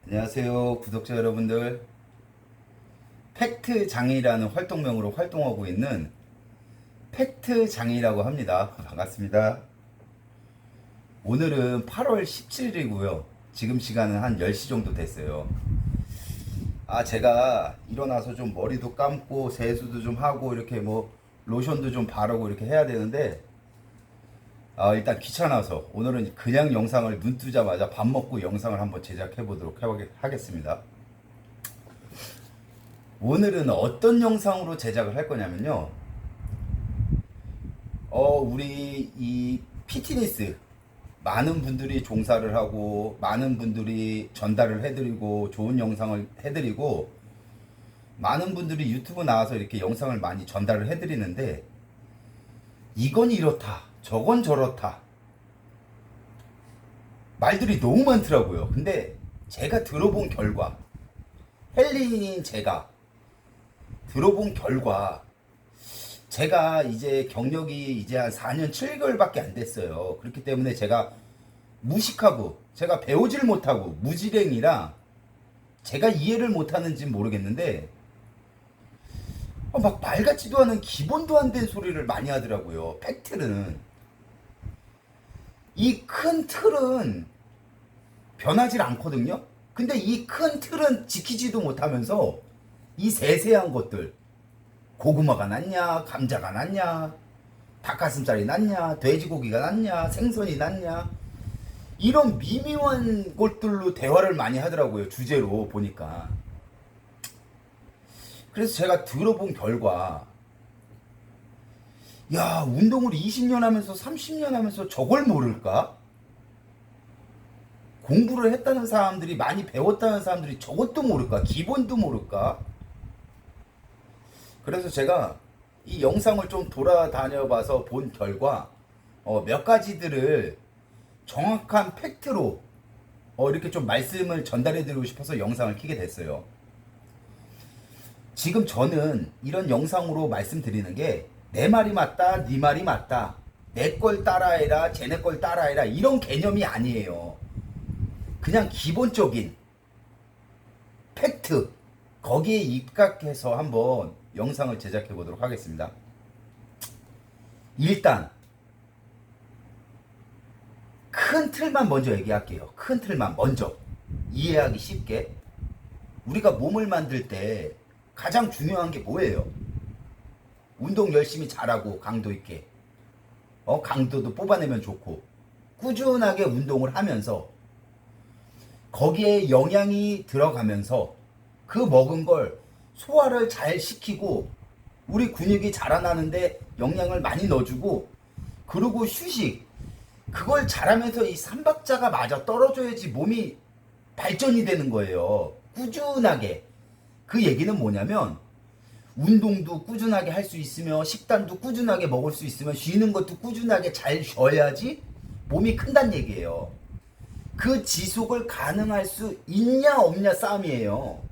안녕하세요 구독자 여러분들. 팩트 장이라는 활동명으로 활동하고 있는 팩트 장이라고 합니다. 반갑습니다. 오늘은 8월 17일이고요 지금 시간은 한 10시 정도 됐어요. 제가 일어나서 좀 머리도 감고 세수도 좀 하고 이렇게 뭐 로션도 좀 바르고 이렇게 해야 되는데 일단 귀찮아서 오늘은 그냥 영상을 눈 뜨자마자 밥 먹고 영상을 한번 제작해 보도록 하겠습니다. 오늘은 어떤 영상으로 제작을 할 거냐면요. 우리 이 피트니스 많은 분들이 종사를 하고 많은 분들이 전달을 해드리고 좋은 영상을 해드리고 많은 분들이 유튜브 나와서 이렇게 영상을 많이 전달을 해드리는데 이건 이렇다 저건 저렇다 말들이 너무 많더라고요. 근데 제가 들어본 결과 헬린인 제가 들어본 결과 제가 이제 경력이 이제 한 4년 7개월밖에 안 됐어요. 그렇기 때문에 제가 무식하고 제가 배우질 못하고 무지랭이라 제가 이해를 못하는지 모르겠는데 막 말 같지도 않은 기본도 안 된 소리를 많이 하더라고요. 팩트는 이 큰 틀은 변하질 않거든요. 근데 이 큰 틀은 지키지도 못하면서 이 세세한 것들 고구마가 낫냐 감자가 낫냐 닭가슴살이 낫냐 돼지고기가 낫냐 생선이 낫냐 이런 미묘한 것들로 대화를 많이 하더라고요. 주제로 보니까. 그래서 제가 들어본 결과 야 운동을 20년 하면서 30년 하면서 저걸 모를까? 공부를 했다는 사람들이 많이 배웠다는 사람들이 저것도 모를까? 기본도 모를까? 그래서 제가 이 영상을 좀 돌아다녀 봐서 본 결과 몇 가지들을 정확한 팩트로 이렇게 좀 말씀을 전달해 드리고 싶어서 영상을 켜게 됐어요. 지금 저는 이런 영상으로 말씀드리는 게 내 말이 맞다 네 말이 맞다 내 걸 따라해라 쟤네 걸 따라해라 이런 개념이 아니에요. 그냥 기본적인 팩트 거기에 입각해서 한번 영상을 제작해 보도록 하겠습니다. 일단 큰 틀만 먼저 얘기할게요. 큰 틀만 먼저 이해하기 쉽게. 우리가 몸을 만들 때 가장 중요한 게 뭐예요? 운동 열심히 잘하고 강도 있게 강도도 뽑아내면 좋고 꾸준하게 운동을 하면서 거기에 영양이 들어가면서 그 먹은 걸 소화를 잘 시키고 우리 근육이 자라나는데 영양을 많이 넣어주고 그리고 휴식 그걸 잘하면서 이 삼박자가 맞아 떨어져야지 몸이 발전이 되는 거예요. 꾸준하게. 그 얘기는 뭐냐면 운동도 꾸준하게 할 수 있으며 식단도 꾸준하게 먹을 수 있으면 쉬는 것도 꾸준하게 잘 쉬어야지 몸이 큰다는 얘기예요. 그 지속을 가능할 수 있냐 없냐 싸움이에요.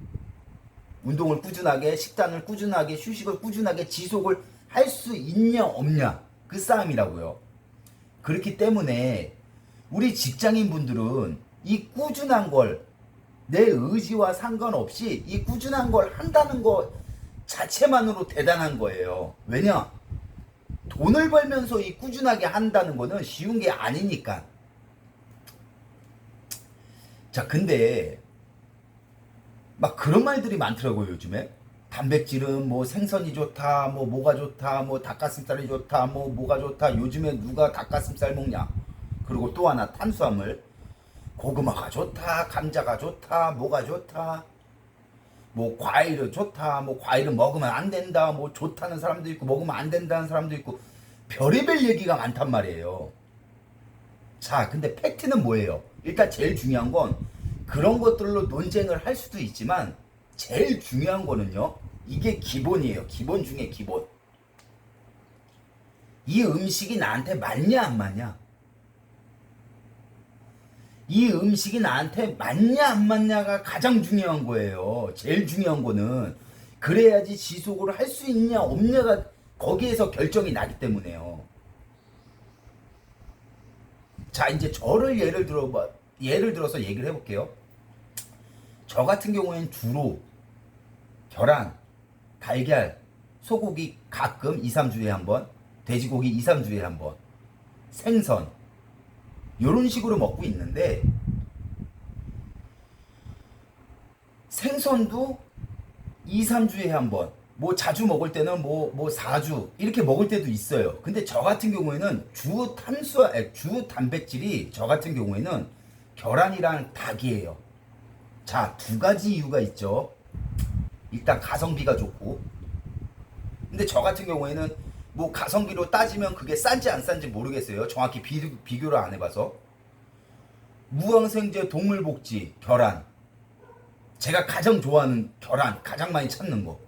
운동을 꾸준하게 식단을 꾸준하게 휴식을 꾸준하게 지속을 할 수 있냐 없냐 그 싸움이라고요. 그렇기 때문에 우리 직장인 분들은 이 꾸준한 걸 내 의지와 상관없이 이 꾸준한 걸 한다는 것 자체만으로 대단한 거예요. 왜냐? 돈을 벌면서 이 꾸준하게 한다는 거는 쉬운 게 아니니까. 자, 근데 막 그런 말들이 많더라고요, 요즘에. 단백질은 뭐 생선이 좋다, 뭐 뭐가 좋다, 뭐 닭가슴살이 좋다, 뭐 뭐가 좋다. 요즘에 누가 닭가슴살 먹냐? 그리고 또 하나 탄수화물. 고구마가 좋다, 감자가 좋다, 뭐가 좋다. 뭐 과일은 좋다, 뭐 과일은 먹으면 안 된다, 뭐 좋다는 사람도 있고 먹으면 안 된다는 사람도 있고 별의별 얘기가 많단 말이에요. 자, 근데 팩트는 뭐예요? 일단 제일 중요한 건 그런 것들로 논쟁을 할 수도 있지만 제일 중요한 거는요. 이게 기본이에요. 기본 중에 기본. 이 음식이 나한테 맞냐 안 맞냐? 이 음식이 나한테 맞냐 안 맞냐가 가장 중요한 거예요. 제일 중요한 거는 그래야지 지속을 할 수 있냐 없냐가 거기에서 결정이 나기 때문에요. 자, 이제 저를 예를 들어서 얘기를 해볼게요. 저 같은 경우에는 주로 계란, 달걀, 소고기 가끔 2, 3주에 한 번, 돼지고기 2, 3주에 한 번, 생선 이런 식으로 먹고 있는데 생선도 2, 3주에 한 번, 뭐 자주 먹을 때는 뭐 4주 이렇게 먹을 때도 있어요. 근데 저 같은 경우에는 주 단백질이 저 같은 경우에는 계란이랑 닭이에요. 자, 두 가지 이유가 있죠. 일단 가성비가 좋고, 근데 저 같은 경우에는 뭐 가성비로 따지면 그게 싼지 안 싼지 모르겠어요. 정확히 비교를 안 해봐서. 무항생제 동물복지 계란, 제가 가장 좋아하는 계란, 가장 많이 찾는 거.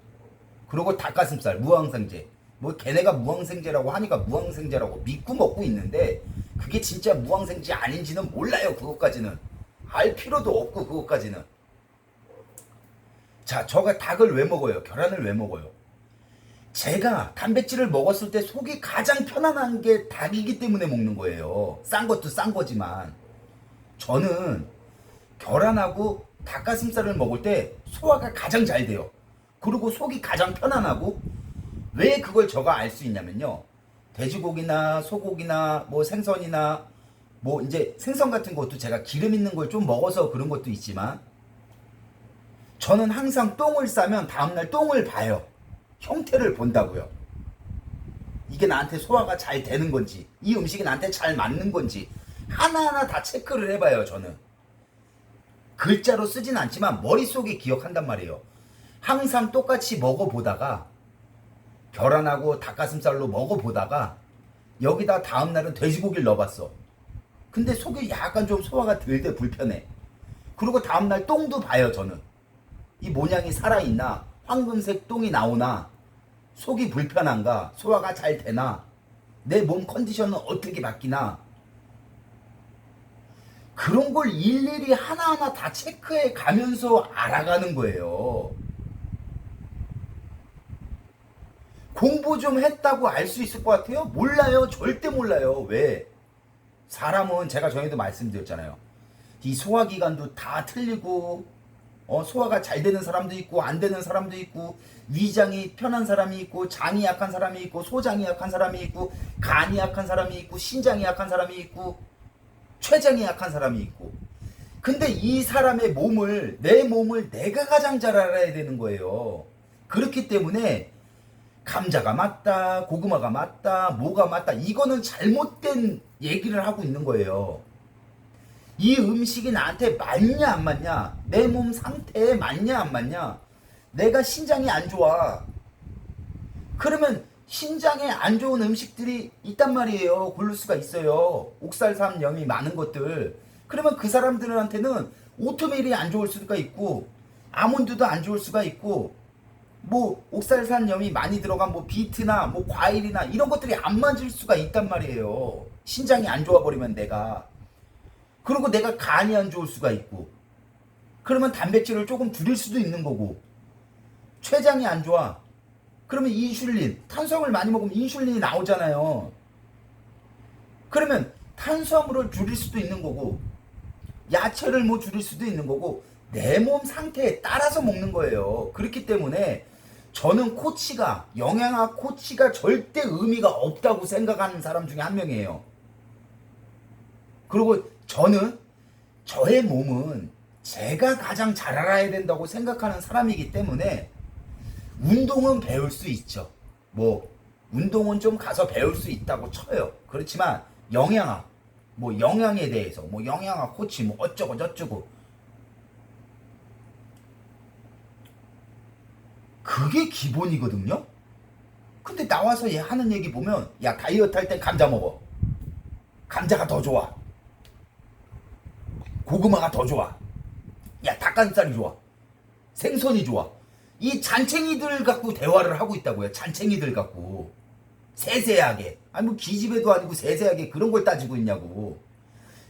그리고 닭가슴살 무항생제. 뭐 걔네가 무항생제라고 하니까 무항생제라고 믿고 먹고 있는데 그게 진짜 무항생제 아닌지는 몰라요. 그것까지는 알 필요도 없고 그것까지는. 자, 저가 닭을 왜 먹어요? 계란을 왜 먹어요? 제가 단백질을 먹었을 때 속이 가장 편안한 게 닭이기 때문에 먹는 거예요. 싼 것도 싼 거지만 저는 계란하고 닭가슴살을 먹을 때 소화가 가장 잘 돼요. 그리고 속이 가장 편안하고, 왜 그걸 제가 알 수 있냐면요. 돼지고기나 소고기나 뭐 생선이나 뭐 이제 생선 같은 것도 제가 기름 있는 걸 좀 먹어서 그런 것도 있지만 저는 항상 똥을 싸면 다음날 똥을 봐요. 형태를 본다고요. 이게 나한테 소화가 잘 되는 건지, 이 음식이 나한테 잘 맞는 건지 하나하나 다 체크를 해봐요. 저는 글자로 쓰진 않지만 머릿속에 기억한단 말이에요. 항상 똑같이 먹어보다가 계란하고 닭가슴살로 먹어보다가 여기다 다음날은 돼지고기를 넣어봤어. 근데 속이 약간 좀 소화가 덜 돼 불편해. 그리고 다음날 똥도 봐요. 저는 이 모양이 살아있나, 황금색 똥이 나오나, 속이 불편한가, 소화가 잘 되나, 내 몸 컨디션은 어떻게 바뀌나, 그런 걸 일일이 하나하나 다 체크해 가면서 알아가는 거예요. 공부 좀 했다고 알 수 있을 것 같아요? 몰라요. 절대 몰라요. 왜? 사람은 제가 전에도 말씀드렸잖아요. 이 소화기관도 다 틀리고, 소화가 잘 되는 사람도 있고 안 되는 사람도 있고, 위장이 편한 사람이 있고, 장이 약한 사람이 있고, 소장이 약한 사람이 있고, 간이 약한 사람이 있고, 신장이 약한 사람이 있고, 췌장이 약한 사람이 있고. 근데 이 사람의 몸을, 내 몸을 내가 가장 잘 알아야 되는 거예요. 그렇기 때문에 감자가 맞다, 고구마가 맞다, 뭐가 맞다, 이거는 잘못된 얘기를 하고 있는 거예요. 이 음식이 나한테 맞냐 안 맞냐, 내 몸 상태에 맞냐 안 맞냐. 내가 신장이 안 좋아, 그러면 신장에 안 좋은 음식들이 있단 말이에요. 고를 수가 있어요. 옥살산염이 많은 것들. 그러면 그 사람들한테는 오트밀이 안 좋을 수가 있고, 아몬드도 안 좋을 수가 있고, 뭐 옥살산염이 많이 들어간 뭐 비트나 뭐 과일이나 이런 것들이 안 맞을 수가 있단 말이에요. 신장이 안 좋아 버리면 내가. 그리고 내가 간이 안 좋을 수가 있고, 그러면 단백질을 조금 줄일 수도 있는 거고, 췌장이 안 좋아, 그러면 인슐린, 탄수화물 많이 먹으면 인슐린이 나오잖아요. 그러면 탄수화물을 줄일 수도 있는 거고, 야채를 뭐 줄일 수도 있는 거고, 내 몸 상태에 따라서 먹는 거예요. 그렇기 때문에 저는 코치가, 영양학 코치가 절대 의미가 없다고 생각하는 사람 중에 한 명이에요. 그리고 저는 저의 몸은 제가 가장 잘 알아야 된다고 생각하는 사람이기 때문에 운동은 배울 수 있죠. 뭐 운동은 좀 가서 배울 수 있다고 쳐요. 그렇지만 영양학, 뭐 영양에 대해서, 뭐 영양학 코치 뭐 어쩌고 저쩌고, 그게 기본이거든요. 근데 나와서 얘 하는 얘기 보면, 야 다이어트 할 땐 감자 먹어, 감자가 더 좋아, 고구마가 더 좋아, 야 닭가슴살이 좋아, 생선이 좋아. 이 잔챙이들 갖고 대화를 하고 있다고요. 잔챙이들 갖고 세세하게, 아니 뭐 기집애도 아니고 세세하게 그런 걸 따지고 있냐고.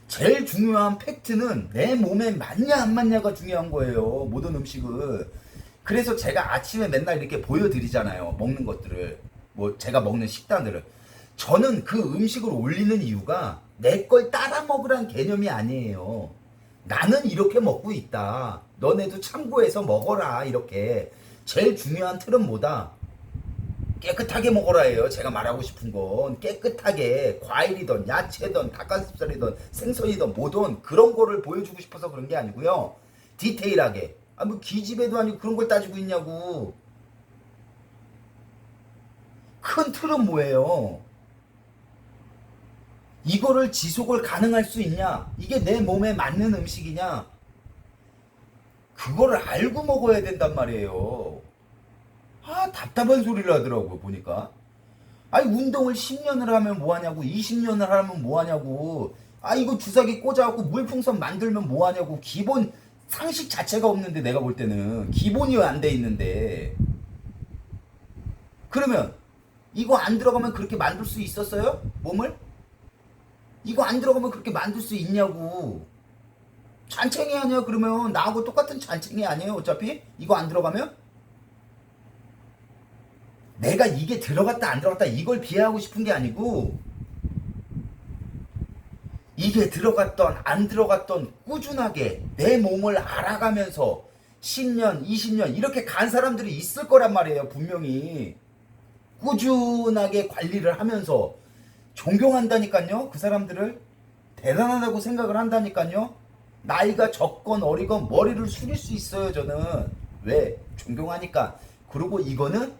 제일 중요한 팩트는 내 몸에 맞냐 안 맞냐가 중요한 거예요. 모든 음식을. 그래서 제가 아침에 맨날 이렇게 보여드리잖아요. 먹는 것들을, 뭐 제가 먹는 식단들을. 저는 그 음식을 올리는 이유가 내 걸 따라 먹으란 개념이 아니에요. 나는 이렇게 먹고 있다. 너네도 참고해서 먹어라. 이렇게. 제일 중요한 틀은 뭐다? 깨끗하게 먹어라예요. 제가 말하고 싶은 건 깨끗하게 과일이든 야채든 닭가슴살이든 생선이든 뭐든 그런 거를 보여주고 싶어서 그런 게 아니고요. 디테일하게. 뭐 기집애도 아니고 그런 걸 따지고 있냐고. 큰 틀은 뭐예요? 이거를 지속을 가능할 수 있냐? 이게 내 몸에 맞는 음식이냐? 그거를 알고 먹어야 된단 말이에요. 답답한 소리를 하더라고요, 보니까. 아니, 운동을 10년을 하면 뭐하냐고, 20년을 하면 뭐하냐고, 이거 주사기 꽂아갖고 물풍선 만들면 뭐하냐고, 기본 상식 자체가 없는데, 내가 볼 때는. 기본이 안 돼 있는데. 그러면, 이거 안 들어가면 그렇게 만들 수 있었어요? 몸을? 이거 안 들어가면 그렇게 만들 수 있냐고. 잔챙이 아니야, 그러면. 나하고 똑같은 잔챙이 아니에요, 어차피? 이거 안 들어가면? 내가 이게 들어갔다 안 들어갔다 이걸 비하하고 싶은 게 아니고, 이게 들어갔던 안 들어갔던 꾸준하게 내 몸을 알아가면서 10년 20년 이렇게 간 사람들이 있을 거란 말이에요. 분명히 꾸준하게 관리를 하면서 존경한다니까요. 그 사람들을 대단하다고 생각을 한다니까요. 나이가 적건 어리건 머리를 숙일 수 있어요. 저는. 왜? 존경하니까. 그리고 이거는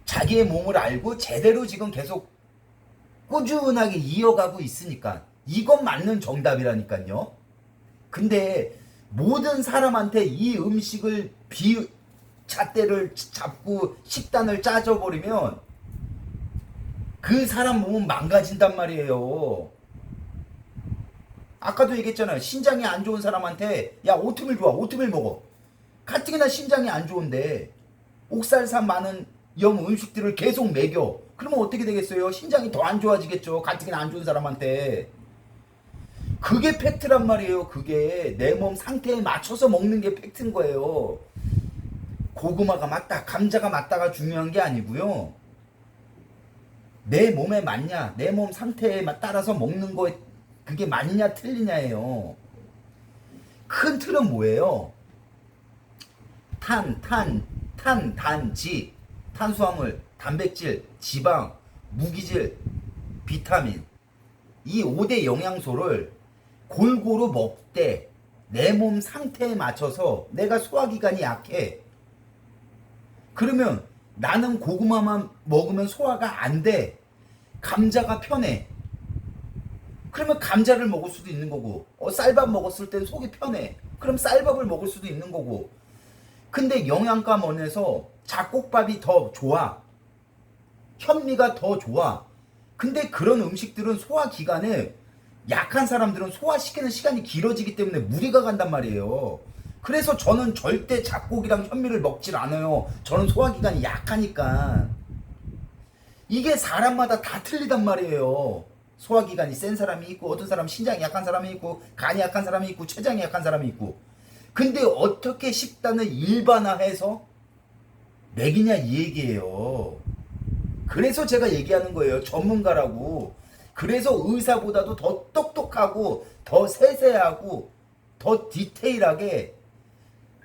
자기의 몸을 알고 제대로 지금 계속 꾸준하게 이어가고 있으니까 이건 맞는 정답이라니까요. 근데 모든 사람한테 이 음식을 잣대를 잡고 식단을 짜져버리면 그 사람 몸은 망가진단 말이에요. 아까도 얘기했잖아요. 신장이 안 좋은 사람한테 야, 오트밀 좋아, 오트밀 먹어. 가뜩이나 신장이 안 좋은데 옥살산 많은 영 음식들을 계속 먹여. 그러면 어떻게 되겠어요? 신장이 더 안 좋아지겠죠. 가뜩이나 안 좋은 사람한테. 그게 팩트란 말이에요. 그게 내 몸 상태에 맞춰서 먹는 게 팩트인 거예요. 고구마가 맞다, 감자가 맞다가 중요한 게 아니고요. 내 몸에 맞냐, 내 몸 상태에 따라서 먹는 거 그게 맞냐 틀리냐예요. 큰 틀은 뭐예요? 탄단지, 탄수화물, 단백질, 지방, 무기질, 비타민, 이 5대 영양소를 골고루 먹되 내 몸 상태에 맞춰서. 내가 소화기관이 약해. 그러면 나는 고구마만 먹으면 소화가 안 돼. 감자가 편해. 그러면 감자를 먹을 수도 있는 거고, 쌀밥 먹었을 땐 속이 편해. 그럼 쌀밥을 먹을 수도 있는 거고. 근데 영양가면에서 잡곡밥이 더 좋아. 현미가 더 좋아. 근데 그런 음식들은 소화기관에 약한 사람들은 소화시키는 시간이 길어지기 때문에 무리가 간단 말이에요. 그래서 저는 절대 잡곡이랑 현미를 먹질 않아요. 저는 소화기관이 약하니까. 이게 사람마다 다 틀리단 말이에요. 소화기관이 센 사람이 있고, 어떤 사람 신장이 약한 사람이 있고, 간이 약한 사람이 있고, 췌장이 약한 사람이 있고. 근데 어떻게 식단을 일반화해서 먹이냐 이 얘기예요. 그래서 제가 얘기하는 거예요. 전문가라고. 그래서 의사보다도 더 똑똑하고 더 세세하고 더 디테일하게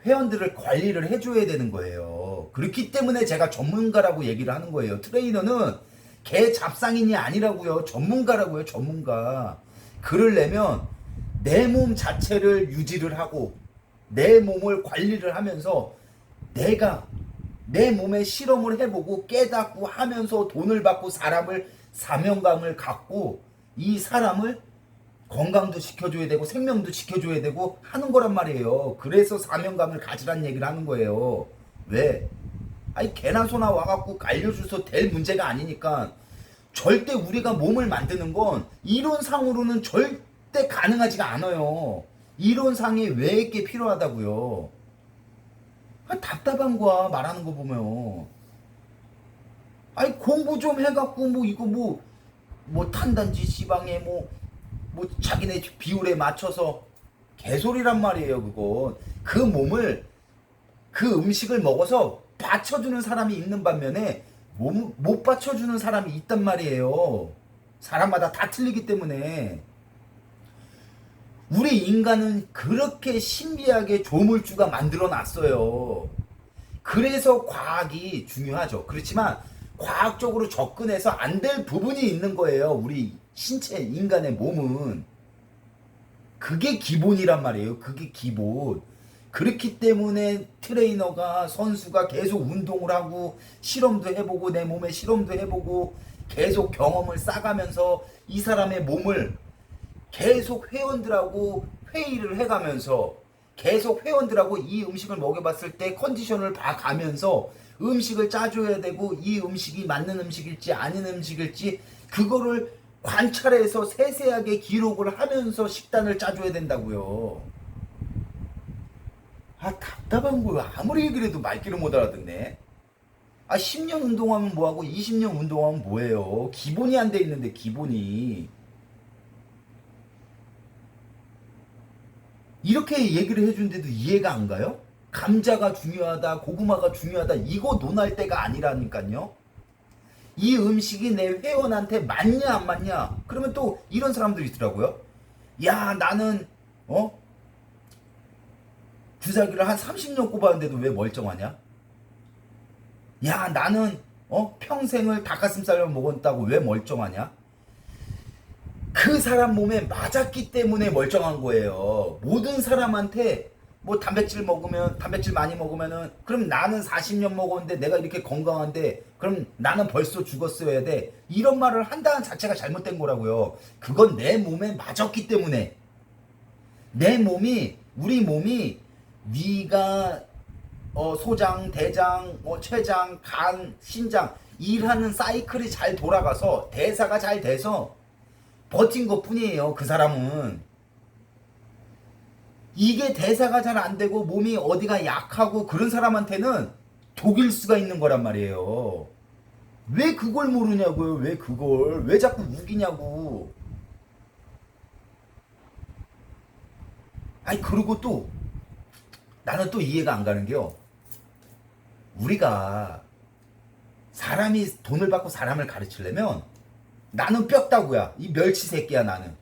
회원들을 관리를 해줘야 되는 거예요. 그렇기 때문에 제가 전문가라고 얘기를 하는 거예요. 트레이너는 개 잡상인이 아니라고요. 전문가라고요. 전문가. 그러려면 내 몸 자체를 유지를 하고 내 몸을 관리를 하면서 내가 내 몸에 실험을 해보고 깨닫고 하면서 돈을 받고 사람을 사명감을 갖고 이 사람을 건강도 지켜줘야 되고 생명도 지켜줘야 되고 하는 거란 말이에요. 그래서 사명감을 가지란 얘기를 하는 거예요. 왜? 개나 소나 와갖고 알려줘서 될 문제가 아니니까. 절대 우리가 몸을 만드는 건 이론상으로는 절대 가능하지가 않아요. 이론상에 왜 이게 필요하다고요. 답답한 거야, 말하는 거 보면. 공부 좀 해갖고 이거 탄단지 지방에 자기네 비율에 맞춰서 개소리란 말이에요. 그건 그 몸을 그 음식을 먹어서 받쳐주는 사람이 있는 반면에 못 받쳐주는 사람이 있단 말이에요. 사람마다 다 틀리기 때문에. 우리 인간은 그렇게 신비하게 조물주가 만들어 놨어요. 그래서 과학이 중요하죠. 그렇지만 과학적으로 접근해서 안 될 부분이 있는 거예요. 우리 신체, 인간의 몸은. 그게 기본이란 말이에요. 그게 기본. 그렇기 때문에 트레이너가, 선수가 계속 운동을 하고 실험도 해보고 내 몸에 실험도 해보고 계속 경험을 쌓아가면서 이 사람의 몸을 계속 회원들하고 회의를 해가면서 계속 회원들하고 이 음식을 먹여봤을 때 컨디션을 봐가면서 음식을 짜줘야 되고 이 음식이 맞는 음식일지 아닌 음식일지 그거를 관찰해서 세세하게 기록을 하면서 식단을 짜줘야 된다고요. 아, 답답한 거야. 아무리 얘기를 해도 말귀를 못 알아듣네. 아, 10년 운동하면 뭐하고 20년 운동하면 뭐예요. 기본이 안 돼 있는데 기본이. 이렇게 얘기를 해준데도 이해가 안 가요? 감자가 중요하다, 고구마가 중요하다, 이거 논할 때가 아니라니까요. 이 음식이 내 회원한테 맞냐 안 맞냐? 그러면 또 이런 사람들이 있더라고요. 야, 나는 주사기를 한 30년 꼽았는데도 왜 멀쩡하냐? 야, 나는 평생을 닭가슴살만 먹었다고 왜 멀쩡하냐? 그 사람 몸에 맞았기 때문에 멀쩡한 거예요. 모든 사람한테 뭐 단백질 많이 먹으면은 그럼 나는 40년 먹었는데 내가 이렇게 건강한데 그럼 나는 벌써 죽었어야 돼. 이런 말을 한다는 자체가 잘못된 거라고요. 그건 내 몸에 맞았기 때문에. 우리 몸이 네가 소장, 대장, 췌장, 간, 신장 일하는 사이클이 잘 돌아가서 대사가 잘 돼서 버틴 것 뿐이에요. 그 사람은. 이게 대사가 잘 안 되고 몸이 어디가 약하고 그런 사람한테는 독일 수가 있는 거란 말이에요. 왜 그걸 모르냐고요. 왜 그걸. 왜 자꾸 우기냐고. 아니, 그리고 또 나는 또 이해가 안 가는 게요. 우리가 사람이 돈을 받고 사람을 가르치려면 나는 뼈다구야. 이 멸치 새끼야 나는.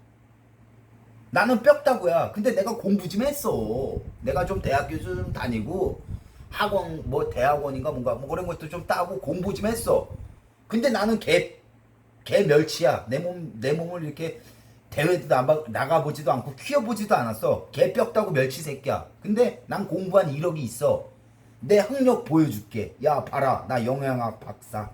나는 뼈다구야. 근데 내가 공부 좀 했어. 내가 좀 대학교 좀 다니고 학원 뭐 대학원인가 뭔가 뭐 그런 것도 좀 따고 공부 좀 했어. 근데 나는 개 멸치야. 내 몸을 이렇게 대회도 나가보지도 않고 키워보지도 않았어. 개 뼈다구 멸치 새끼야. 근데 난 공부한 이력이 있어. 내 학력 보여줄게. 야, 봐라. 나 영양학 박사.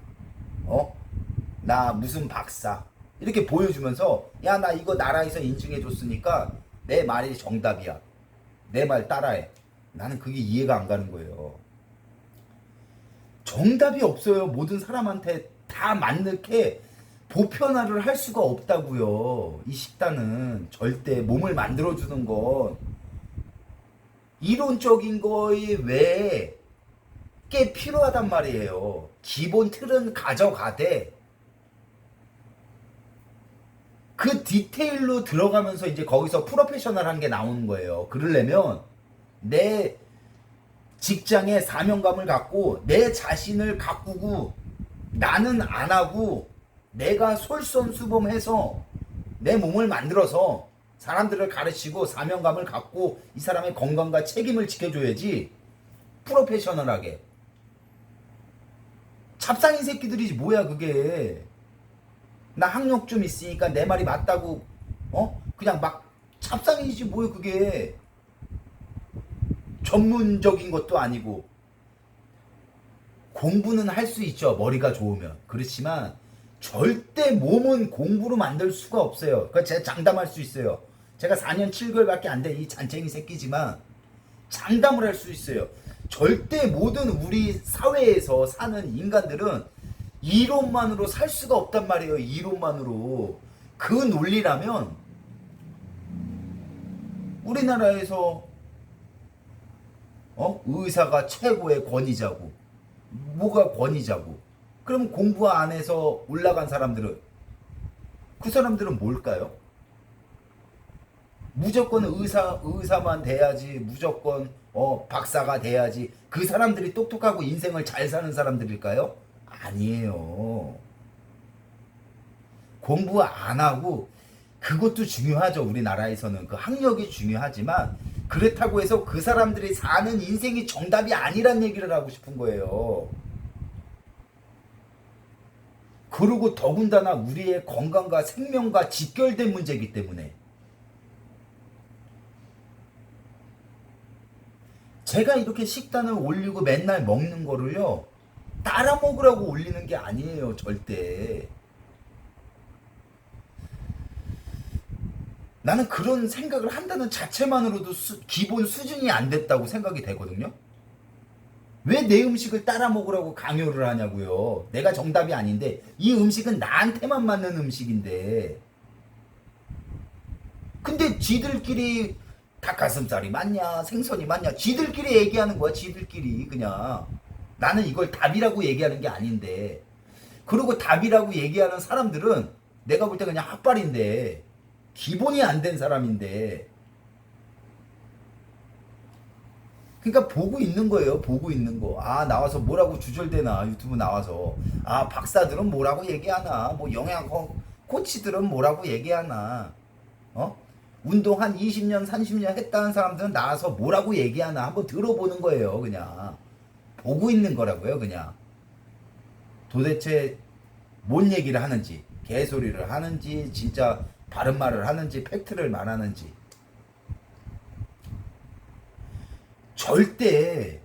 나 무슨 박사. 이렇게 보여주면서 야, 나 이거 나라에서 인증해 줬으니까 내 말이 정답이야. 내 말 따라해. 나는 그게 이해가 안 가는 거예요. 정답이 없어요. 모든 사람한테 다 맞게 보편화를 할 수가 없다고요. 이 식단은 절대 몸을 만들어주는 건 이론적인 거에 외에 꽤 필요하단 말이에요. 기본 틀은 가져가되 그 디테일로 들어가면서 이제 거기서 프로페셔널한 게 나오는 거예요. 그러려면 내 직장에 사명감을 갖고 내 자신을 가꾸고 나는 안 하고 내가 솔선수범해서 내 몸을 만들어서 사람들을 가르치고 사명감을 갖고 이 사람의 건강과 책임을 지켜줘야지. 프로페셔널하게. 잡상인 새끼들이지 뭐야 그게. 나 학력 좀 있으니까 내 말이 맞다고 그냥 막 잡상이지 뭐야 그게. 전문적인 것도 아니고. 공부는 할 수 있죠. 머리가 좋으면. 그렇지만 절대 몸은 공부로 만들 수가 없어요. 그러니까 제가 장담할 수 있어요. 제가 4년 7개월밖에 안 된 이 잔챙이 새끼지만 장담을 할 수 있어요. 절대 모든 우리 사회에서 사는 인간들은 이론만으로 살 수가 없단 말이에요. 이론만으로. 그 논리라면 우리나라에서 의사가 최고의 권위자고 뭐가 권위자고 그럼 공부 안 해서 올라간 사람들은 그 사람들은 뭘까요? 무조건 의사만 돼야지. 무조건 박사가 돼야지. 그 사람들이 똑똑하고 인생을 잘 사는 사람들일까요? 아니에요. 공부 안 하고 그것도 중요하죠. 우리나라에서는 그 학력이 중요하지만 그렇다고 해서 그 사람들이 사는 인생이 정답이 아니란 얘기를 하고 싶은 거예요. 그리고 더군다나 우리의 건강과 생명과 직결된 문제이기 때문에 제가 이렇게 식단을 올리고 맨날 먹는 거를요 따라 먹으라고 올리는 게 아니에요. 절대. 나는 그런 생각을 한다는 자체만으로도 기본 수준이 안 됐다고 생각이 되거든요. 왜 내 음식을 따라 먹으라고 강요를 하냐고요. 내가 정답이 아닌데 이 음식은 나한테만 맞는 음식인데 근데 지들끼리 닭가슴살이 맞냐 생선이 맞냐 지들끼리 얘기하는 거야. 지들끼리 그냥 나는 이걸 답이라고 얘기하는 게 아닌데 그리고 답이라고 얘기하는 사람들은 내가 볼 때 그냥 핫발인데 기본이 안 된 사람인데 그러니까 보고 있는 거예요. 보고 있는 거. 아 나와서 뭐라고 주절대나 유튜브 나와서 아 박사들은 뭐라고 얘기하나 뭐 영양 코치들은 뭐라고 얘기하나 어? 운동 한 20년 30년 했다는 사람들은 나와서 뭐라고 얘기하나 한번 들어보는 거예요. 그냥 보고 있는 거라고요. 그냥 도대체 뭔 얘기를 하는지 개소리를 하는지 진짜 바른 말을 하는지 팩트를 말하는지 절대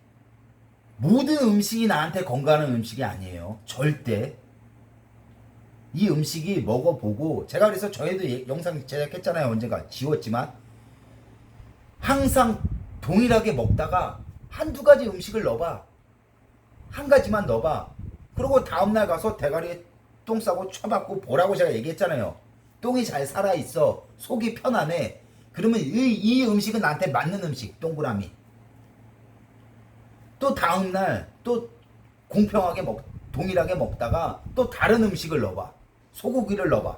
모든 음식이 나한테 건강한 음식이 아니에요. 절대. 이 음식이 먹어보고 제가 그래서 저희도 영상 제작했잖아요. 언젠가 지웠지만 항상 동일하게 먹다가 한두 가지 음식을 넣어봐. 한 가지만 넣어봐. 그리고 다음날 가서 대가리에 똥 싸고 쳐박고 보라고 제가 얘기했잖아요. 똥이 잘 살아있어. 속이 편안해. 그러면 이 음식은 나한테 맞는 음식. 동그라미. 또 다음날 또 공평하게 동일하게 먹다가 또 다른 음식을 넣어봐. 소고기를 넣어봐.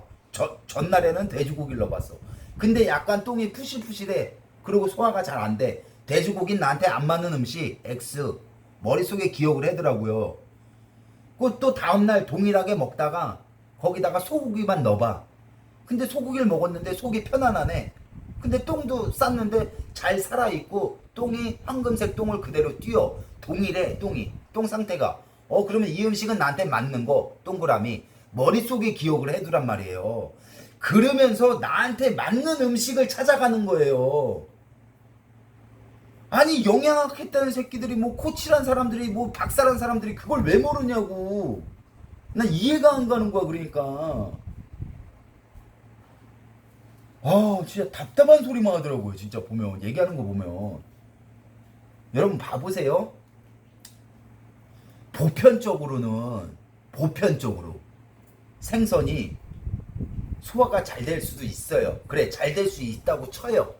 전날에는 돼지고기를 넣어봤어. 근데 약간 똥이 푸실푸실해. 그리고 소화가 잘 안 돼. 돼지고기는 나한테 안 맞는 음식. X. 머릿속에 기억을 하더라고요. 또 다음날 동일하게 먹다가 거기다가 소고기만 넣어봐. 근데 소고기를 먹었는데 속이 편안하네. 근데 똥도 쌌는데 잘 살아있고 똥이 황금색 똥을 그대로 띄어. 동일해 똥이. 똥 상태가. 그러면 이 음식은 나한테 맞는 거. 동그라미. 머릿속에 기억을 해두란 말이에요. 그러면서 나한테 맞는 음식을 찾아가는 거예요. 아니 영양학 했다는 새끼들이 뭐 코치란 사람들이 뭐 박사란 사람들이 그걸 왜 모르냐고. 난 이해가 안 가는 거야. 그러니까 진짜 답답한 소리만 하더라고요. 진짜 보면 얘기하는 거 보면 여러분 봐보세요. 보편적으로 생선이 소화가 잘 될 수도 있어요. 그래 잘 될 수 있다고 쳐요.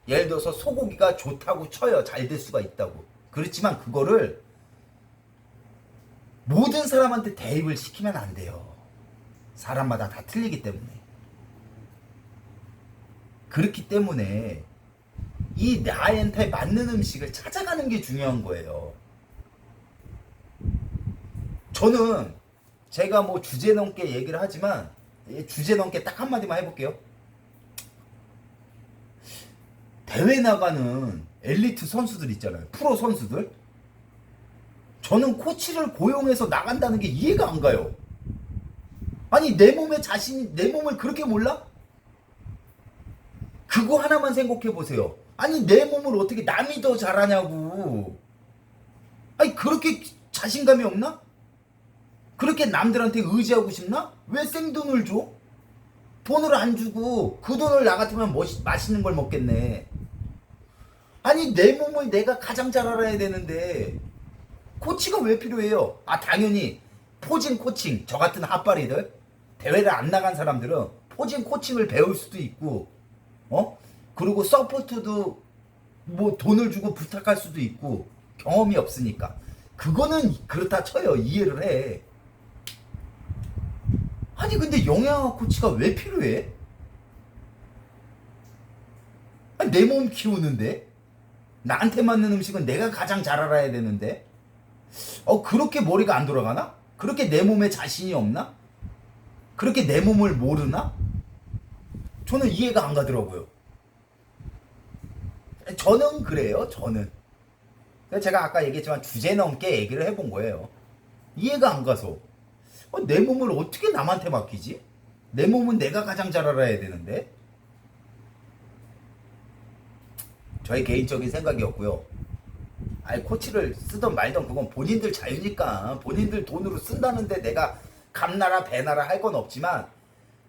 예를 들어서 소고기가 좋다고 쳐요. 잘 될 수가 있다고. 그렇지만 그거를 모든 사람한테 대입을 시키면 안 돼요. 사람마다 다 틀리기 때문에. 그렇기 때문에 이 나한테 맞는 음식을 찾아가는 게 중요한 거예요. 저는 제가 뭐 주제 넘게 얘기를 하지만 주제 넘게 딱 한마디만 해볼게요. 대회 나가는 엘리트 선수들 있잖아요. 프로 선수들. 저는 코치를 고용해서 나간다는 게 이해가 안 가요. 아니 내 몸을 그렇게 몰라? 그거 하나만 생각해 보세요. 아니 내 몸을 어떻게 남이 더 잘하냐고. 아니 그렇게 자신감이 없나? 그렇게 남들한테 의지하고 싶나? 왜 생돈을 줘? 돈을 안 주고 그 돈을 나 같으면 맛있는 걸 먹겠네. 아니 내 몸을 내가 가장 잘 알아야 되는데 코치가 왜 필요해요? 당연히 포징 코칭. 저 같은 핫바리들 대회를 안 나간 사람들은 포징 코칭을 배울 수도 있고 그리고 서포트도 뭐 돈을 주고 부탁할 수도 있고 경험이 없으니까 그거는 그렇다 쳐요. 이해를 해. 아니 근데 영양학 코치가 왜 필요해? 내 몸 키우는데 나한테 맞는 음식은 내가 가장 잘 알아야 되는데 그렇게 머리가 안 돌아가나? 그렇게 내 몸에 자신이 없나? 그렇게 내 몸을 모르나? 저는 이해가 안 가더라고요. 저는 그래요. 저는. 제가 아까 얘기했지만 주제 넘게 얘기를 해본 거예요. 이해가 안 가서 내 몸을 어떻게 남한테 맡기지? 내 몸은 내가 가장 잘 알아야 되는데. 저의 개인적인 생각이었고요. 아니 코치를 쓰던 말던 그건 본인들 자유니까 본인들 돈으로 쓴다는데 내가 감나라 배나라 할 건 없지만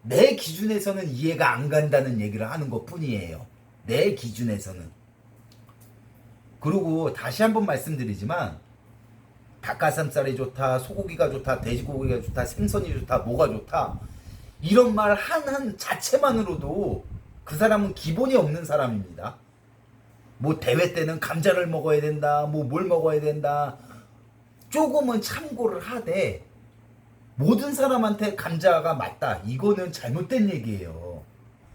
내 기준에서는 이해가 안 간다는 얘기를 하는 것 뿐이에요. 내 기준에서는. 그리고 다시 한번 말씀드리지만 닭가슴살이 좋다, 소고기가 좋다, 돼지고기가 좋다, 생선이 좋다, 뭐가 좋다 이런 말 한 자체만으로도 그 사람은 기본이 없는 사람입니다. 뭐 대회 때는 감자를 먹어야 된다, 뭐 뭘 먹어야 된다 조금은 참고를 하되 모든 사람한테 감자가 맞다 이거는 잘못된 얘기예요.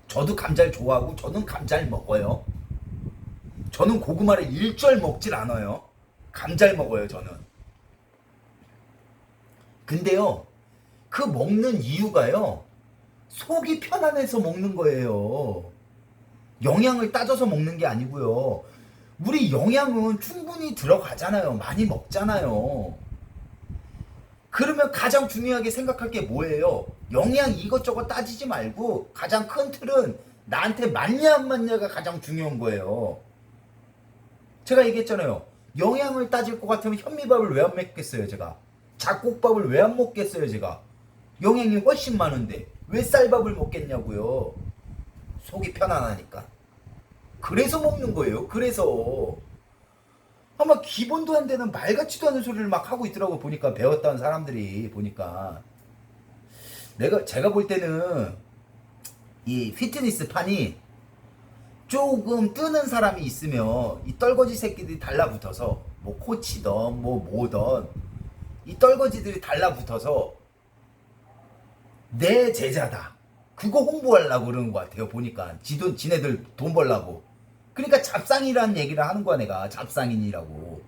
저도 감자를 좋아하고 저는 감자를 먹어요. 저는 고구마를 일절 먹질 않아요. 감자를 먹어요 저는. 근데요 그 먹는 이유가요 속이 편안해서 먹는 거예요. 영양을 따져서 먹는 게 아니고요. 우리 영양은 충분히 들어가잖아요. 많이 먹잖아요. 그러면 가장 중요하게 생각할 게 뭐예요? 영양 이것저것 따지지 말고 가장 큰 틀은 나한테 맞냐 안 맞냐가 가장 중요한 거예요. 제가 얘기했잖아요. 영양을 따질 것 같으면 현미밥을 왜 안 먹겠어요 제가? 잡곡밥을 왜 안 먹겠어요 제가? 영양이 훨씬 많은데 왜 쌀밥을 먹겠냐고요. 속이 편안하니까. 그래서 먹는 거예요. 그래서 아마 기본도 안 되는 말 같지도 않은 소리를 막 하고 있더라고. 보니까 배웠다는 사람들이 보니까 제가 볼 때는 이 피트니스 판이 조금 뜨는 사람이 있으면 이 떨거지 새끼들이 달라붙어서 뭐 코치든 뭐 뭐든 이 떨거지들이 달라붙어서 내 제자다 그거 홍보하려고 그러는 것 같아요. 보니까 지네들 돈 벌라고. 그러니까 잡상이라는 얘기를 하는 거야. 내가 잡상인이라고.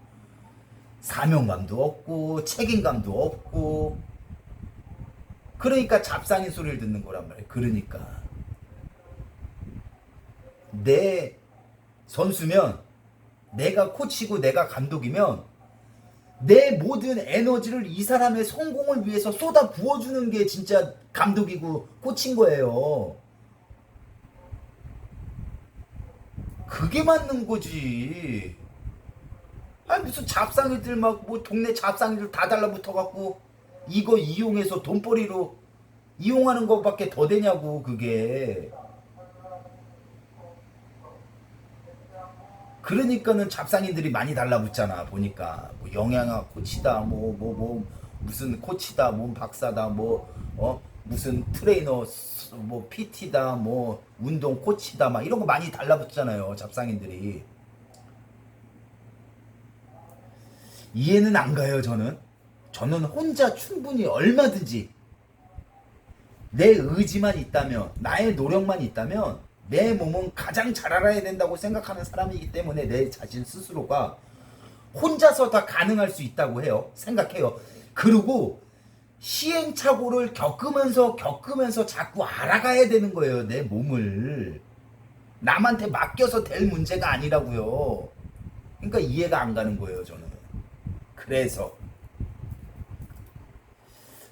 사명감도 없고 책임감도 없고 그러니까 잡상인 소리를 듣는 거란 말이에요. 그러니까 내 선수면 내가 코치고 내가 감독이면 내 모든 에너지를 이 사람의 성공을 위해서 쏟아 부어주는 게 진짜 감독이고 코치인 거예요. 그게 맞는 거지. 아니 무슨 잡상이들 막 뭐 동네 잡상이들 다 달라붙어갖고 이거 이용해서 돈벌이로 이용하는 것밖에 더 되냐고 그게. 그러니까는 잡상인들이 많이 달라붙잖아. 보니까 뭐 영양학 코치다 뭐 무슨 코치다 뭐 박사다 뭐 무슨 트레이너 뭐 PT다 뭐 운동 코치다 막 이런 거 많이 달라붙잖아요. 잡상인들이. 이해는 안 가요. 저는 혼자 충분히 얼마든지 내 의지만 있다면 나의 노력만 있다면 내 몸은 가장 잘 알아야 된다고 생각하는 사람이기 때문에 내 자신 스스로가 혼자서 다 가능할 수 있다고 해요. 생각해요. 그리고 시행착오를 겪으면서 자꾸 알아가야 되는 거예요. 내 몸을. 남한테 맡겨서 될 문제가 아니라고요. 그러니까 이해가 안 가는 거예요. 저는. 그래서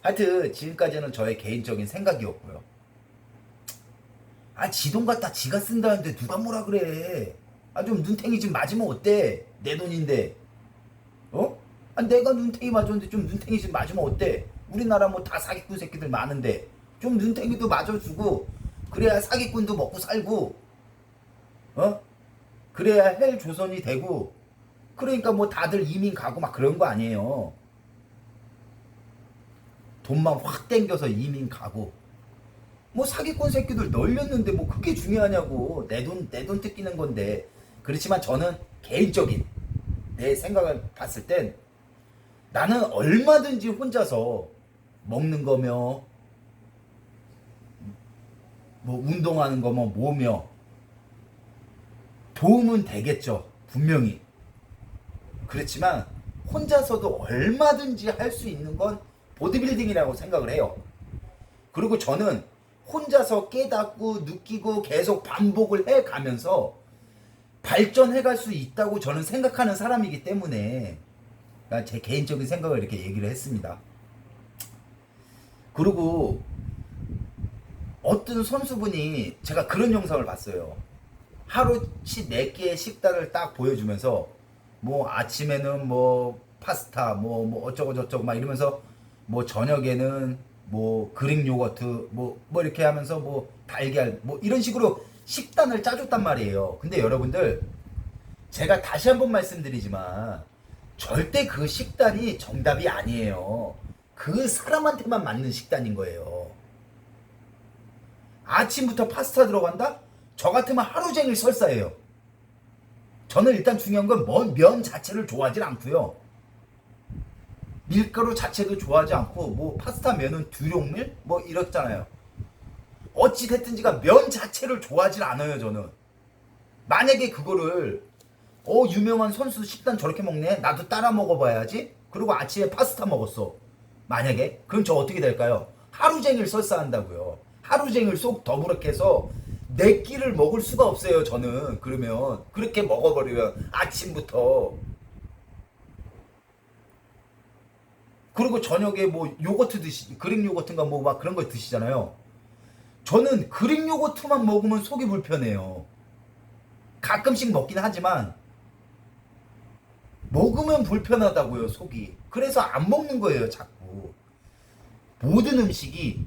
하여튼 지금까지는 저의 개인적인 생각이었고요. 지 돈 갖다 지가 쓴다는데 누가 뭐라 그래. 좀 눈탱이 좀 맞으면 어때? 내 돈인데. 내가 눈탱이 맞았는데 좀 눈탱이 좀 맞으면 어때? 우리나라 뭐 다 사기꾼 새끼들 많은데 좀 눈탱이도 맞아주고 그래야 사기꾼도 먹고 살고 그래야 헬 조선이 되고 그러니까 뭐 다들 이민 가고 막 그런 거 아니에요. 돈만 확 땡겨서 이민 가고 뭐 사기꾼 새끼들 널렸는데 뭐 그게 중요하냐고. 내 돈 뜯기는 건데. 그렇지만 저는 개인적인 내 생각을 봤을 땐 나는 얼마든지 혼자서 먹는 거며 뭐 운동하는 거며 뭐며 도움은 되겠죠. 분명히. 그렇지만 혼자서도 얼마든지 할 수 있는 건 보디빌딩이라고 생각을 해요. 그리고 저는 혼자서 깨닫고 느끼고 계속 반복을 해 가면서 발전해 갈 수 있다고 저는 생각하는 사람이기 때문에 제 개인적인 생각을 이렇게 얘기를 했습니다. 그리고 어떤 선수분이 제가 그런 영상을 봤어요. 하루치 4개의 식단을 딱 보여주면서 뭐 아침에는 뭐 파스타 뭐 어쩌고 저쩌고 막 이러면서 뭐 저녁에는 뭐 그릭 요거트 뭐 이렇게 하면서 뭐 달걀 뭐 이런 식으로 식단을 짜줬단 말이에요. 근데 여러분들 제가 다시 한번 말씀드리지만 절대 그 식단이 정답이 아니에요. 그 사람한테만 맞는 식단인 거예요. 아침부터 파스타 들어간다? 저 같으면 하루 종일 설사예요. 저는 일단 중요한 건 면 자체를 좋아하지 않고요. 밀가루 자체도 좋아하지 않고 뭐 파스타 면은 두룡밀 뭐 이렇잖아요. 어찌 됐든지가 면 자체를 좋아하지 않아요. 저는 만약에 그거를 유명한 선수 식단 저렇게 먹네 나도 따라 먹어봐야지. 그리고 아침에 파스타 먹었어 만약에 그럼 저 어떻게 될까요? 하루 종일 설사한다고요. 하루 종일 속 더부룩해서 내 끼를 먹을 수가 없어요. 저는 그러면 그렇게 먹어버리면 아침부터. 그리고 저녁에 뭐 요거트 그릭 요거트인가 뭐 막 그런 거 드시잖아요. 저는 그릭 요거트만 먹으면 속이 불편해요. 가끔씩 먹긴 하지만 먹으면 불편하다고요. 속이. 그래서 안 먹는 거예요. 자꾸 모든 음식이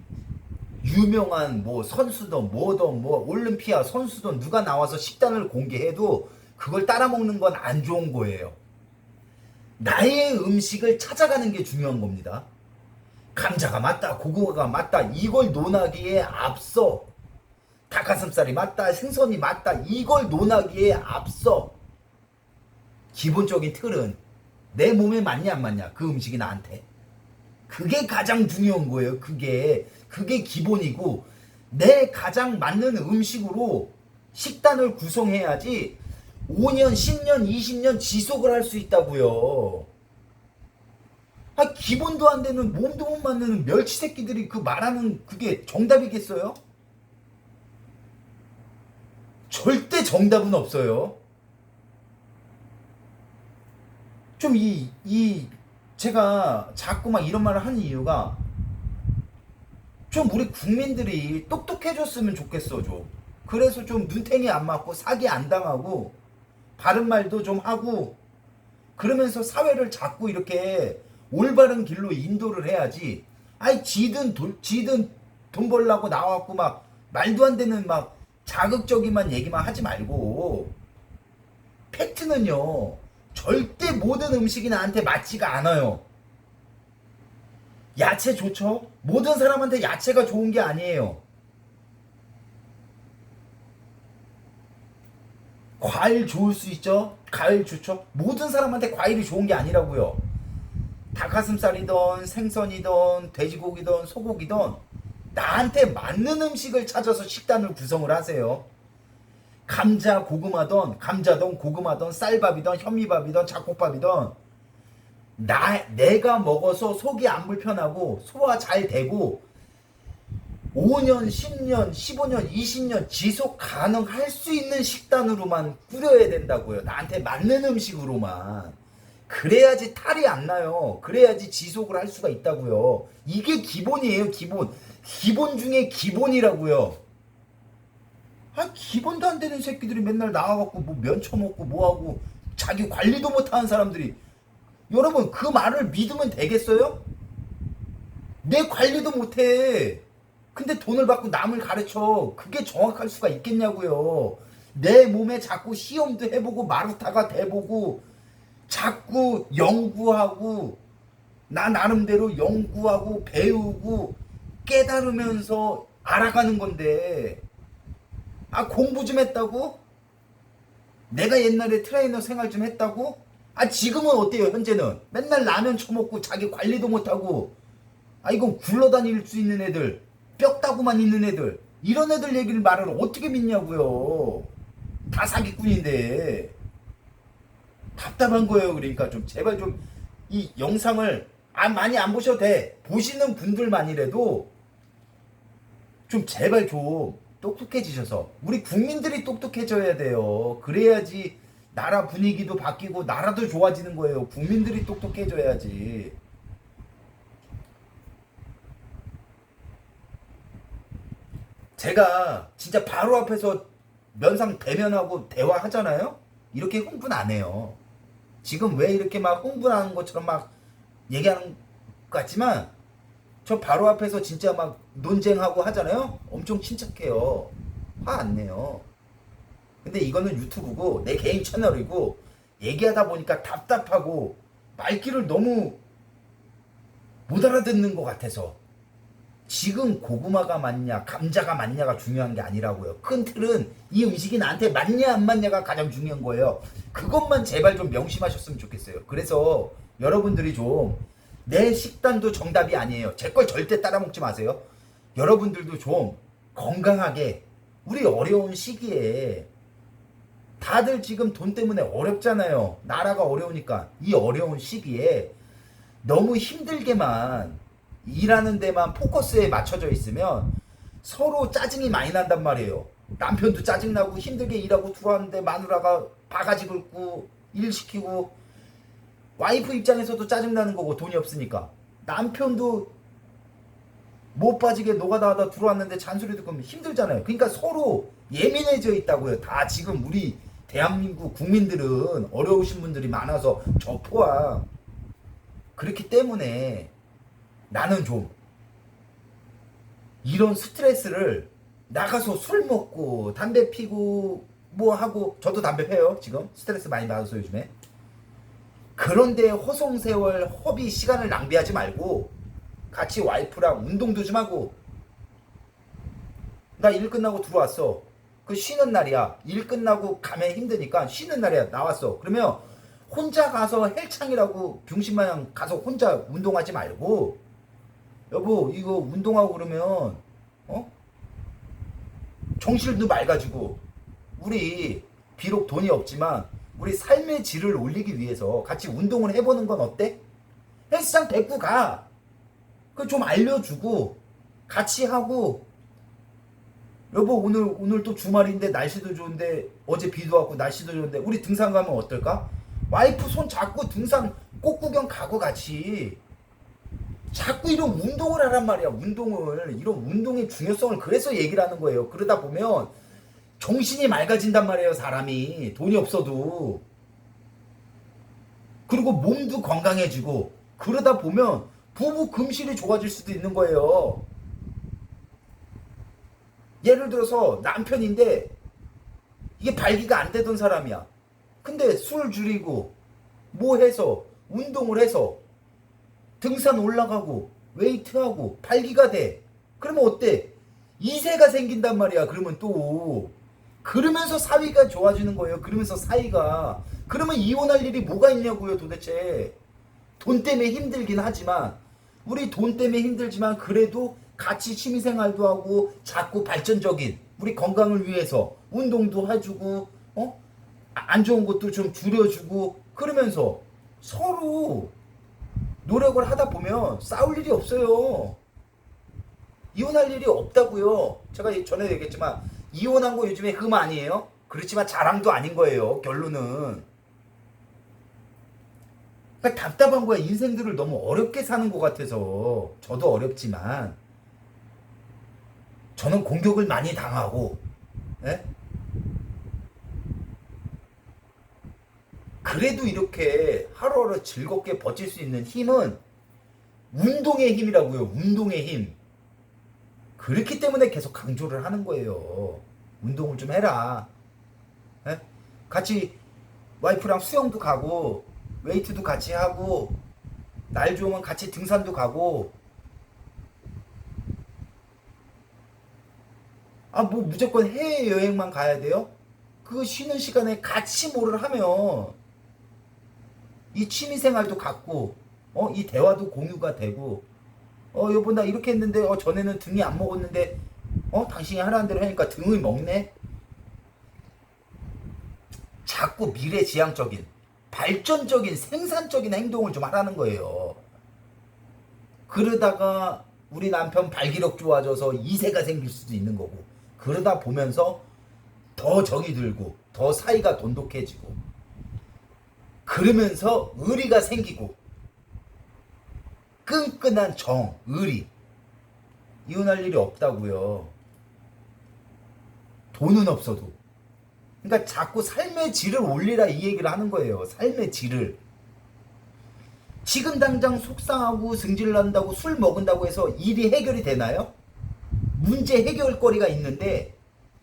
유명한 뭐 선수든 뭐든 뭐 올림피아 선수든 누가 나와서 식단을 공개해도 그걸 따라 먹는 건 안 좋은 거예요. 나의 음식을 찾아가는 게 중요한 겁니다. 감자가 맞다, 고구마가 맞다, 이걸 논하기에 앞서 닭가슴살이 맞다, 생선이 맞다, 이걸 논하기에 앞서 기본적인 틀은 내 몸에 맞냐 안 맞냐, 그 음식이 나한테. 그게 가장 중요한 거예요. 그게 기본이고 내 가장 맞는 음식으로 식단을 구성해야지 5년, 10년, 20년 지속을 할 수 있다고요. 기본도 안 되는 몸도 못 만드는 멸치 새끼들이 그 말하는 그게 정답이겠어요? 절대 정답은 없어요. 좀 제가 자꾸 막 이런 말을 하는 이유가 좀 우리 국민들이 똑똑해졌으면 좋겠어. 좀 그래서 좀 눈탱이 안 맞고 사기 안 당하고 바른 말도 좀 하고 그러면서 사회를 자꾸 이렇게 올바른 길로 인도를 해야지. 지든 돈 벌라고 나와갖고 막 말도 안 되는 막 자극적인만 얘기만 하지 말고 팩트는요 절대 모든 음식이 나한테 맞지가 않아요. 야채 좋죠? 모든 사람한테 야채가 좋은 게 아니에요. 과일 좋을 수 있죠? 과일 좋죠? 모든 사람한테 과일이 좋은 게 아니라고요. 닭가슴살이든 생선이든 돼지고기든 소고기든 나한테 맞는 음식을 찾아서 식단을 구성을 하세요. 감자 고구마든 감자든 고구마든 쌀밥이든 현미밥이든 잡곡밥이든 내가 먹어서 속이 안 불편하고 소화 잘 되고 5년, 10년, 15년, 20년 지속 가능할 수 있는 식단으로만 꾸려야 된다고요. 나한테 맞는 음식으로만. 그래야지 탈이 안 나요. 그래야지 지속을 할 수가 있다고요. 이게 기본이에요. 기본 중에 기본이라고요. 기본도 안 되는 새끼들이 맨날 나와갖고 뭐 면 처먹고 뭐하고 자기 관리도 못하는 사람들이. 여러분 그 말을 믿으면 되겠어요? 내 관리도 못해. 근데 돈을 받고 남을 가르쳐. 그게 정확할 수가 있겠냐고요. 내 몸에 자꾸 시험도 해보고 마루타가 돼보고 자꾸 연구하고 나 나름대로 연구하고 배우고 깨달으면서 알아가는 건데 공부 좀 했다고? 내가 옛날에 트레이너 생활 좀 했다고? 지금은 어때요? 현재는 맨날 라면 처먹고 자기 관리도 못하고 이건 굴러다닐 수 있는 애들 뼈다구만 있는 애들 이런 애들 얘기를 말을 어떻게 믿냐고요. 다 사기꾼인데 답답한 거예요. 그러니까 좀 제발 좀 이 영상을 많이 안 보셔도 돼. 보시는 분들만이라도 좀 제발 좀 똑똑해지셔서 우리 국민들이 똑똑해져야 돼요. 그래야지 나라 분위기도 바뀌고 나라도 좋아지는 거예요. 국민들이 똑똑해져야지. 제가 진짜 바로 앞에서 면상 대면하고 대화하잖아요? 이렇게 흥분 안 해요. 지금 왜 이렇게 막 흥분하는 것처럼 막 얘기하는 것 같지만 저 바로 앞에서 진짜 막 논쟁하고 하잖아요? 엄청 침착해요. 화 안 내요. 근데 이거는 유튜브고 내 개인 채널이고 얘기하다 보니까 답답하고 말귀를 너무 못 알아듣는 것 같아서 지금 고구마가 맞냐 감자가 맞냐가 중요한 게 아니라고요. 큰 틀은 이 음식이 나한테 맞냐 안 맞냐가 가장 중요한 거예요. 그것만 제발 좀 명심하셨으면 좋겠어요. 그래서 여러분들이 좀 내 식단도 정답이 아니에요. 제 걸 절대 따라 먹지 마세요. 여러분들도 좀 건강하게 우리 어려운 시기에 다들 지금 돈 때문에 어렵잖아요. 나라가 어려우니까 이 어려운 시기에 너무 힘들게만 일하는 데만 포커스에 맞춰져 있으면 서로 짜증이 많이 난단 말이에요. 남편도 짜증나고 힘들게 일하고 들어왔는데 마누라가 바가지 긁고 일 시키고 와이프 입장에서도 짜증나는 거고 돈이 없으니까 남편도 못 빠지게 노가다 하다 들어왔는데 잔소리 듣고 힘들잖아요. 그러니까 서로 예민해져 있다고요. 다 지금 우리 대한민국 국민들은 어려우신 분들이 많아서 저 포함. 그렇기 때문에 나는 좀 이런 스트레스를 나가서 술 먹고 담배 피고 뭐 하고 저도 담배 펴요. 지금 스트레스 많이 받아서 요즘에. 그런데 허송세월 허비 시간을 낭비하지 말고 같이 와이프랑 운동도 좀 하고. 나 일 끝나고 들어왔어. 그 쉬는 날이야. 일 끝나고 가면 힘드니까 쉬는 날이야. 나왔어. 그러면 혼자 가서 헬창이라고 병신마냥 가서 혼자 운동하지 말고 여보 이거 운동하고 그러면 정신도 맑아지고 우리 비록 돈이 없지만 우리 삶의 질을 올리기 위해서 같이 운동을 해보는 건 어때? 헬스장 데리고 가. 그 좀 알려주고 같이 하고 여보 오늘 또 주말인데 날씨도 좋은데 어제 비도 왔고 날씨도 좋은데 우리 등산 가면 어떨까? 와이프 손 잡고 등산 꽃구경 가고 같이 자꾸 이런 운동을 하란 말이야. 운동을 이런 운동의 중요성을 그래서 얘기를 하는 거예요. 그러다 보면 정신이 맑아진단 말이에요. 사람이 돈이 없어도. 그리고 몸도 건강해지고 그러다 보면 부부 금실이 좋아질 수도 있는 거예요. 예를 들어서 남편인데 이게 발기가 안 되던 사람이야. 근데 술 줄이고 뭐 해서 운동을 해서 등산 올라가고 웨이트하고 발기가 돼. 그러면 어때? 이세가 생긴단 말이야. 그러면 또 그러면서 사위가 좋아지는 거예요. 그러면서 사이가 그러면 이혼할 일이 뭐가 있냐고요 도대체. 돈 때문에 힘들긴 하지만 우리 돈 때문에 힘들지만 그래도 같이 취미생활도 하고 자꾸 발전적인 우리 건강을 위해서 운동도 해주고 안 좋은 것도 좀 줄여주고 그러면서 서로 노력을 하다 보면 싸울 일이 없어요. 이혼할 일이 없다고요. 제가 전에 얘기했지만 이혼한 거 요즘에 흠 아니에요? 그렇지만 자랑도 아닌 거예요. 결론은. 그러니까 답답한 거야. 인생들을 너무 어렵게 사는 것 같아서. 저도 어렵지만 저는 공격을 많이 당하고 예? 그래도 이렇게 하루하루 즐겁게 버틸 수 있는 힘은 운동의 힘이라고요. 운동의 힘. 그렇기 때문에 계속 강조를 하는 거예요. 운동을 좀 해라. 예? 같이 와이프랑 수영도 가고 웨이트도 같이 하고 날 좋으면 같이 등산도 가고 뭐 무조건 해외여행만 가야 돼요? 그 쉬는 시간에 같이 뭐를 하면 이 취미생활도 갖고 이 대화도 공유가 되고 여보 나 이렇게 했는데 전에는 등이 안 먹었는데 당신이 하라는 대로 하니까 등을 먹네. 자꾸 미래지향적인 발전적인 생산적인 행동을 좀 하라는 거예요. 그러다가 우리 남편 발기력 좋아져서 이세가 생길 수도 있는 거고, 그러다 보면서 더 정이 들고 더 사이가 돈독해지고, 그러면서 의리가 생기고, 끈끈한 정, 의리. 이혼할 일이 없다고요. 돈은 없어도. 그러니까 자꾸 삶의 질을 올리라 이 얘기를 하는 거예요. 삶의 질을. 지금 당장 속상하고 승질 난다고 술 먹은다고 해서 일이 해결이 되나요? 문제 해결거리가 있는데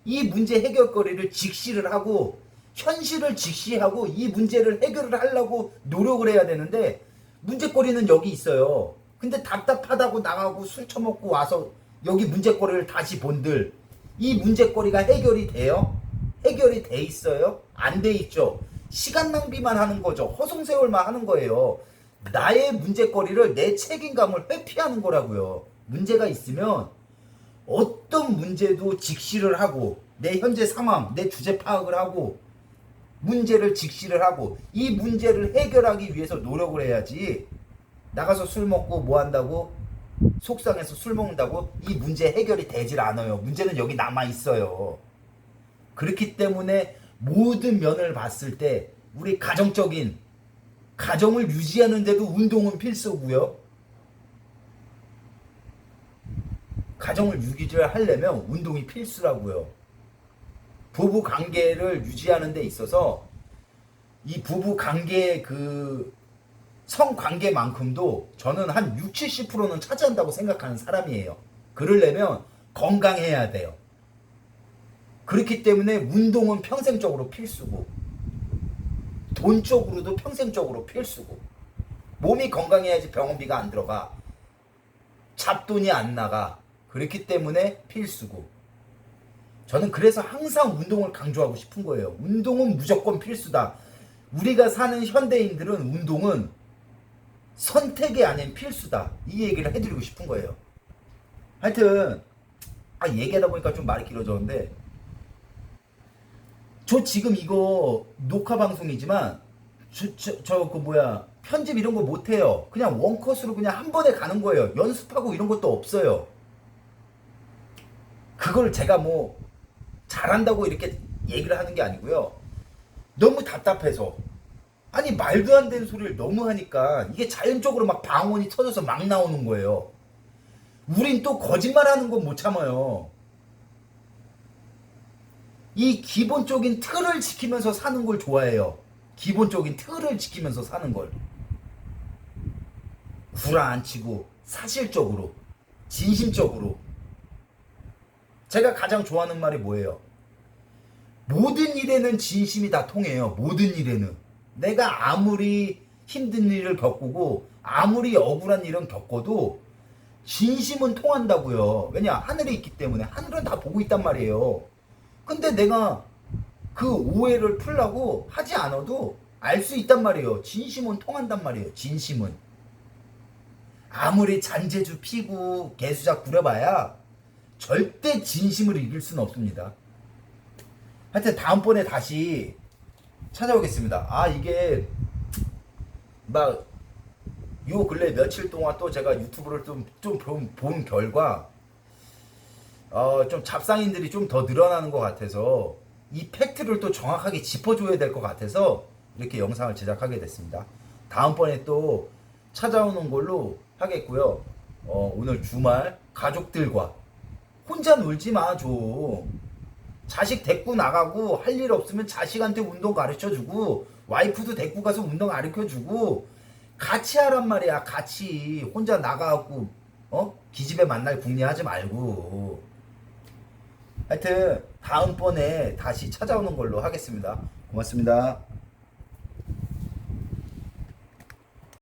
이 문제 해결거리를 직시를 하고 현실을 직시하고 이 문제를 해결을 하려고 노력을 해야 되는데, 문제거리는 여기 있어요. 근데 답답하다고 나가고 술 처먹고 와서 여기 문제거리를 다시 본들, 이 문제거리가 해결이 돼요? 해결이 돼 있어요? 안 돼 있죠. 시간 낭비만 하는 거죠. 허송세월만 하는 거예요. 나의 문제거리를, 내 책임감을 회피하는 거라고요. 문제가 있으면 어떤 문제도 직시를 하고, 내 현재 상황, 내 주제 파악을 하고, 문제를 직시를 하고, 이 문제를 해결하기 위해서 노력을 해야지, 나가서 술 먹고 뭐 한다고, 속상해서 술 먹는다고 이 문제 해결이 되질 않아요. 문제는 여기 남아 있어요. 그렇기 때문에 모든 면을 봤을 때 우리 가정적인, 가정을 유지하는데도 운동은 필수고요. 가정을 유지하려면 운동이 필수라고요. 부부 관계를 유지하는 데 있어서 이 부부 관계의 그 성관계만큼도 저는 한 60, 70%는 차지한다고 생각하는 사람이에요. 그러려면 건강해야 돼요. 그렇기 때문에 운동은 평생적으로 필수고, 돈적으로도 평생적으로 필수고, 몸이 건강해야지 병원비가 안 들어가, 잡돈이 안 나가. 그렇기 때문에 필수고, 저는 그래서 항상 운동을 강조하고 싶은 거예요. 운동은 무조건 필수다. 우리가 사는 현대인들은 운동은 선택이 아닌 필수다. 이 얘기를 해드리고 싶은 거예요. 하여튼 얘기하다 보니까 좀 말이 길어졌는데, 저 지금 이거 녹화 방송이지만 편집 이런 거 못해요. 그냥 원컷으로 그냥 한 번에 가는 거예요. 연습하고 이런 것도 없어요. 그걸 제가 뭐 잘한다고 이렇게 얘기를 하는 게 아니고요. 너무 답답해서, 아니 말도 안 되는 소리를 너무 하니까 이게 자연적으로 막 방언이 터져서 막 나오는 거예요. 우린 또 거짓말하는 건 못 참아요. 이 기본적인 틀을 지키면서 사는 걸 좋아해요. 기본적인 틀을 지키면서 사는 걸. 구라 안 치고 사실적으로, 진심적으로. 제가 가장 좋아하는 말이 뭐예요? 모든 일에는 진심이 다 통해요. 모든 일에는. 내가 아무리 힘든 일을 겪고 아무리 억울한 일은 겪어도 진심은 통한다고요. 왜냐? 하늘에 있기 때문에. 하늘은 다 보고 있단 말이에요. 근데 내가 그 오해를 풀라고 하지 않아도 알 수 있단 말이에요. 진심은 통한단 말이에요. 진심은. 아무리 잔재주 피고 개수작 부려봐야 절대 진심을 이길 수는 없습니다. 하여튼 다음번에 다시 찾아오겠습니다. 이게 막 요 근래 며칠 동안 또 제가 유튜브를 좀 본 결과 좀 잡상인들이 좀 더 늘어나는 것 같아서 이 팩트를 또 정확하게 짚어줘야 될 것 같아서 이렇게 영상을 제작하게 됐습니다. 다음번에 또 찾아오는 걸로 하겠고요. 오늘 주말 가족들과 혼자 놀지 마, 좀. 자식 데리고 나가고, 할 일 없으면 자식한테 운동 가르쳐주고, 와이프도 데리고 가서 운동 가르쳐주고, 같이 하란 말이야. 같이 혼자 나가고 기집애 만날 궁리하지 말고. 하여튼 다음번에 다시 찾아오는 걸로 하겠습니다. 고맙습니다.